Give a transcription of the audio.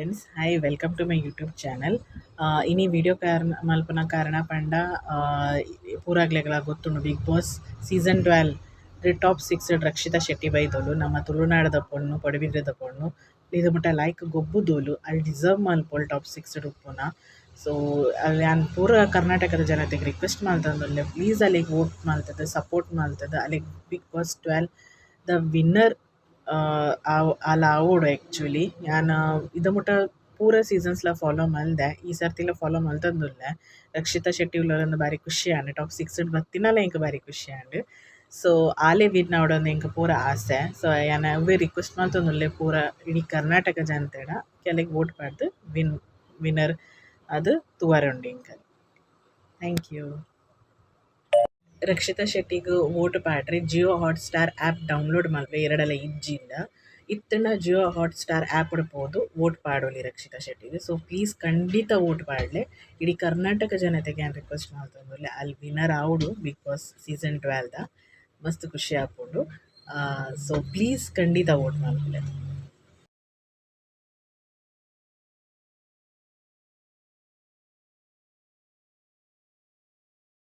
Friends, hi welcome to my YouTube channel. ಇನಿ video ಮಲ್ಪನ ಕಾರಣ ಪಂಡ ಪೂರಾಗ್ಲೆಗಳ ಗೊತ್ತುಂಡು Big Boss season 12 top 6 Rakshita Shetty ಬೈದೋಲು ನಮ್ಮ ತುಳುನಾಡದ ಪೊಣ್ಣು ಪಡುಬಿದ್ರೆದ ಪೊಣ್ಣು ಇದು ಮುಟ್ಟ ಲೈಕ್ ಗೊಬ್ಬುದೋಲು ಅಲ್ಲಿ ಡಿಸರ್ವ್ ಮಲ್ಪೊಲ್ ಟಾಪ್ 6 ಉಪ್ಪುನ. ಸೊ ಅಲ್ಲಿ ನಾನು ಪೂರ ಕರ್ನಾಟಕದ ಜನತೆಗೆ ರಿಕ್ವೆಸ್ಟ್ ಮಾಡ್ತಂದುಲ್ಲೆ ಪ್ಲೀಸ್ ಅಲ್ಲಿಗೆ ವೋಟ್ ಮಾಡ್ತದೆ ಸಪೋರ್ಟ್ ಮಾಡ್ತದೆ ಅಲ್ಲಿಗೆ ಬಿಗ್ ಬಾಸ್ 12 ದ ವಿನ್ನರ್ ಅಲ್ಲ ಆವೋಡು ಆ್ಯಕ್ಚುಲಿ ನಾನು ಇದು ಮುಟ್ಟ ಪೂರ ಸೀಸನ್ಸ್ಲ ಫಾಲೋ ಮಲ್ದೆ ಈ ಸರ್ತಿಲ ಫಾಲೋ ಮಲ್ತಂದುಲ್ಲೆ ರಕ್ಷಿತಾ ಶೆಟ್ಟಿ ಉಳ್ಳವರನ್ನು ಬಾರಿ ಖುಷಿ ಆಂಡ್ ಟಾಪ್ 6 ಬತ್ತಿನಲ್ಲ ಎಂಕ್ ಬಾರಿ ಖುಷಿ ಆಂಡ್ ಸೊ ಆಲೆ ವಿನ್ ಆವಡೊಂದು ಎಂಕ್ ಪೂರ ಆಸೆ. ಸೊ ಯಾನ ಅವೇ ರಿಕ್ವೆಸ್ಟ್ ಮಲ್ತೊಂದುಲ್ಲೆ ಪೂರ ಇಡೀ ಕರ್ನಾಟಕ ಜನತೆಡ ಕೆಳಗೆ ವೋಟ್ ಪಾಡ್ದು ವಿನ್ನರ್ ಅದು ತೂವರೆ ಇಂಕ. Thank you. ರಕ್ಷಿತಾ ಶೆಟ್ಟಿಗೆ ವೋಟ್ ಪಾಡ್ರಿ ಜಿಯೋ ಹಾಟ್ಸ್ಟಾರ್ ಆ್ಯಪ್ ಡೌನ್ಲೋಡ್ ಮಲ್ಪೆ ಎರಡಲ್ಲ ಇಜ್ಜಿಂದ ಇತ್ತನ ಜಿಯೋ ಹಾಟ್ಸ್ಟಾರ್ ಆ್ಯಪ್ ಪೋದು ವೋಟ್ ಪಾಡೋಲಿ ರಕ್ಷಿತಾ ಶೆಟ್ಟಿಗೆ. ಸೊ ಪ್ಲೀಸ್ ಖಂಡಿತ ವೋಟ್ ಪಾಡಲೆ ಇಡೀ ಕರ್ನಾಟಕ ಜನತೆಗೆ ನಾನು ರಿಕ್ವೆಸ್ಟ್ ಮಾಡ್ತಂದ್ರೆ ಅಲ್ಲಿ ವಿನ್ನರ್ ಆವಡು ಬಿಗ್ ಬಾಸ್ ಸೀಸನ್ 12 ಮಸ್ತ್ ಖುಷಿ ಆಪುಂಡು. ಸೊ ಪ್ಲೀಸ್ ಖಂಡಿತ ವೋಟ್ ಮಾಡ್ಲೆ.